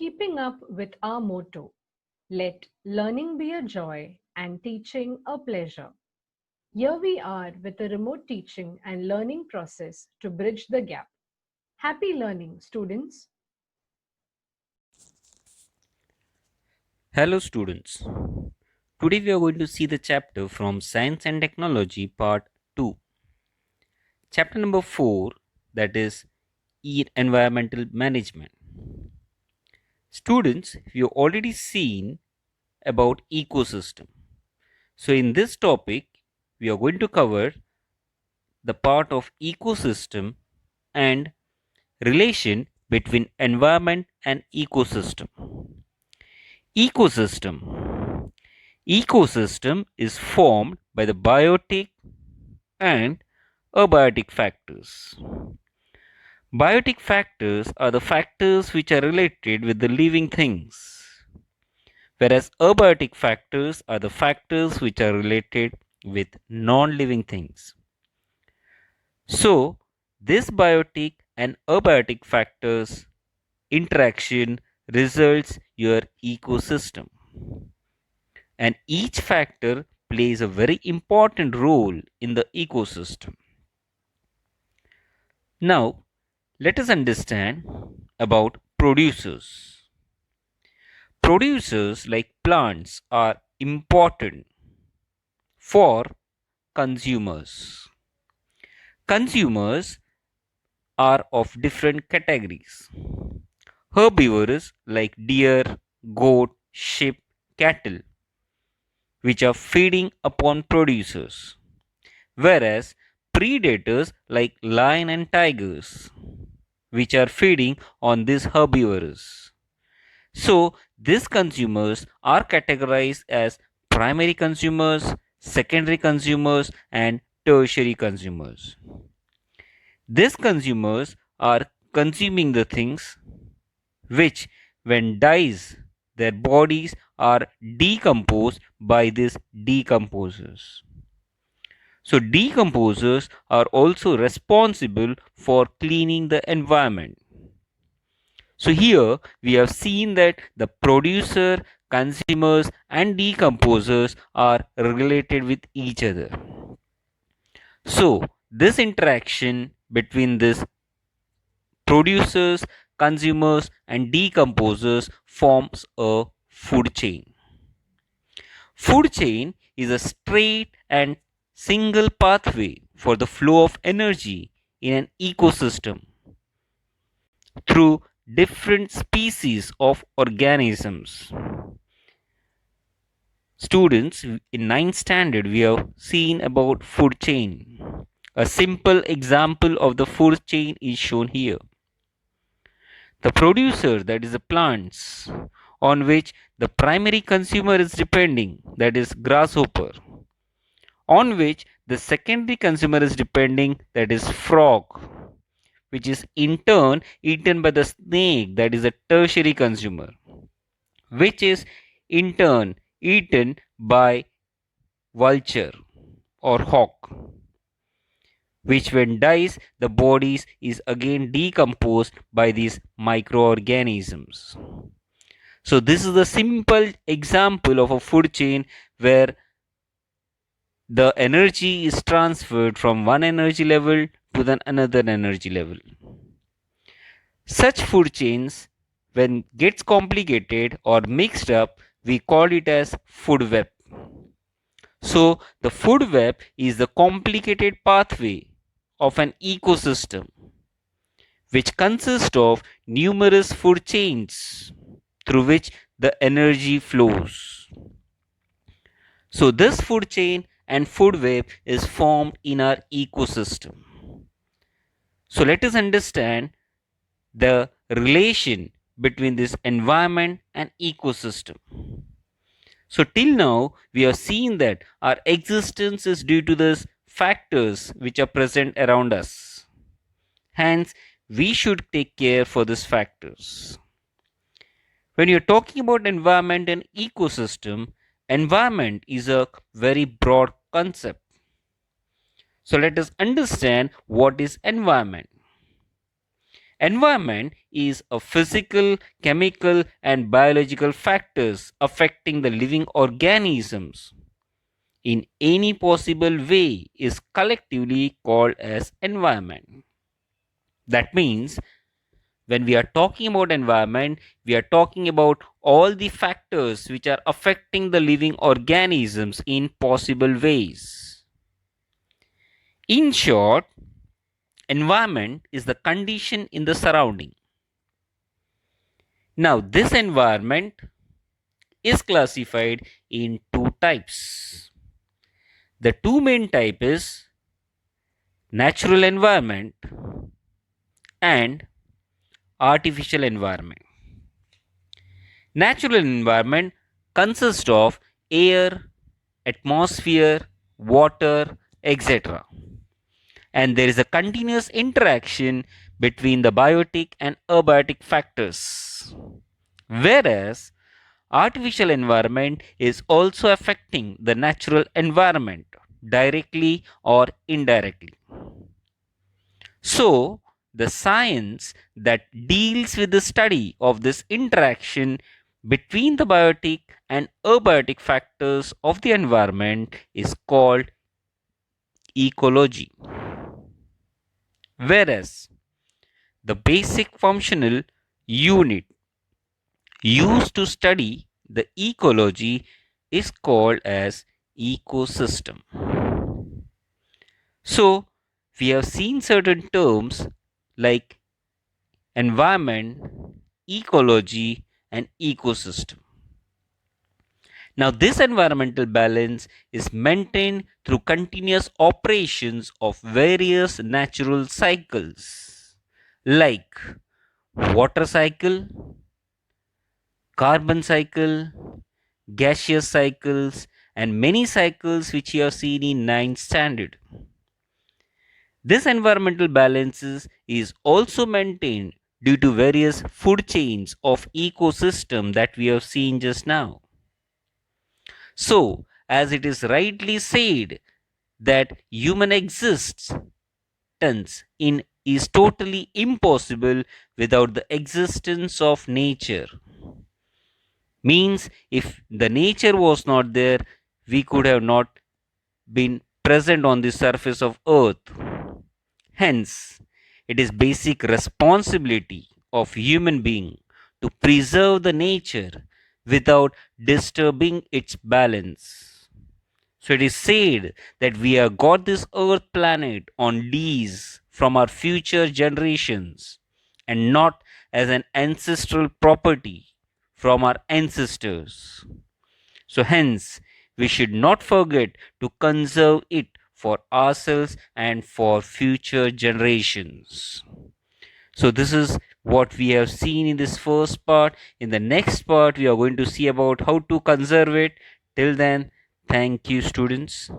keeping up with our motto, let learning be a joy and teaching a pleasure. Here we are with a remote teaching and learning process to bridge the gap. Happy learning, students. Hello students. Today we are going to see the chapter from Science and Technology part 2. Chapter number 4, that is Environmental Management. Students, we have already seen about ecosystem. So in this topic we are going to cover the part of ecosystem and relation between environment and ecosystem. Ecosystem. Ecosystem is formed by the biotic and abiotic factors. Biotic factors are the factors which are related with the living things, whereas abiotic factors are the factors which are related with non living things. So, this biotic and abiotic factors interaction results your ecosystem, and each factor plays a very important role in the ecosystem. Now, let us understand about producers. Producers like plants are important for consumers. Consumers are of different categories. Herbivores like deer, goat, sheep, cattle, which are feeding upon producers, whereas predators like lion and tigers, which are feeding on these herbivores. So, these consumers are categorized as primary consumers, secondary consumers, and tertiary consumers. These consumers are consuming the things which, when dies, their bodies are decomposed by these decomposers. So, decomposers are also responsible for cleaning the environment. So here we have seen that the producer, consumers and decomposers are related with each other. So this interaction between these producers, consumers and decomposers forms a food chain. Food chain is a straight and single pathway for the flow of energy in an ecosystem through different species of organisms. Students, in ninth standard, we have seen about food chain. A simple example of the food chain is shown here. The producer, that is the plants, on which the primary consumer is depending, that is grasshopper, on which the secondary consumer is depending, that is frog, which is in turn eaten by the snake, that is a tertiary consumer, which is in turn eaten by vulture or hawk, which when dies the bodies is again decomposed by these microorganisms. So this is a simple example of a food chain where the energy is transferred from one energy level to the another energy level. Such food chains, when gets complicated or mixed up, we call it as food web. So the food web is the complicated pathway of an ecosystem which consists of numerous food chains through which the energy flows. So this food chain and food web is formed in our ecosystem. So let us understand the relation between this environment and ecosystem. So till now we have seen that our existence is due to these factors which are present around us. Hence we should take care for these factors. When you're talking about environment and ecosystem, environment is a very broad concept. So let us understand what is environment. Environment is a physical, chemical, and biological factors affecting the living organisms in any possible way is collectively called as environment. That means when we are talking about environment, we are talking about all the factors which are affecting the living organisms in possible ways. In short, environment is the condition in the surrounding. Now, this environment is classified in two types. The two main type is natural environment and artificial environment. Natural environment consists of air, atmosphere, water, etc. And there is a continuous interaction between the biotic and abiotic factors. Whereas artificial environment is also affecting the natural environment directly or indirectly. So, the science that deals with the study of this interaction between the biotic and abiotic factors of the environment is called ecology. Whereas the basic functional unit used to study the ecology is called as ecosystem. So, we have seen certain terms like environment, ecology, and ecosystem. Now, this environmental balance is maintained through continuous operations of various natural cycles like water cycle, carbon cycle, gaseous cycles, and many cycles which you have seen in 9th standard. This environmental balances is also maintained due to various food chains of ecosystem that we have seen just now. So, as it is rightly said that human existence in is totally impossible without the existence of nature. Means if the nature was not there, we could have not been present on the surface of earth. Hence, it is basic responsibility of human being to preserve the nature without disturbing its balance. So it is said that we have got this earth planet on lease from our future generations and not as an ancestral property from our ancestors. So, hence, we should not forget to conserve it for ourselves and for future generations. So, this is what we have seen in this first part. In the next part, we are going to see about how to conserve it. Till then, thank you, students.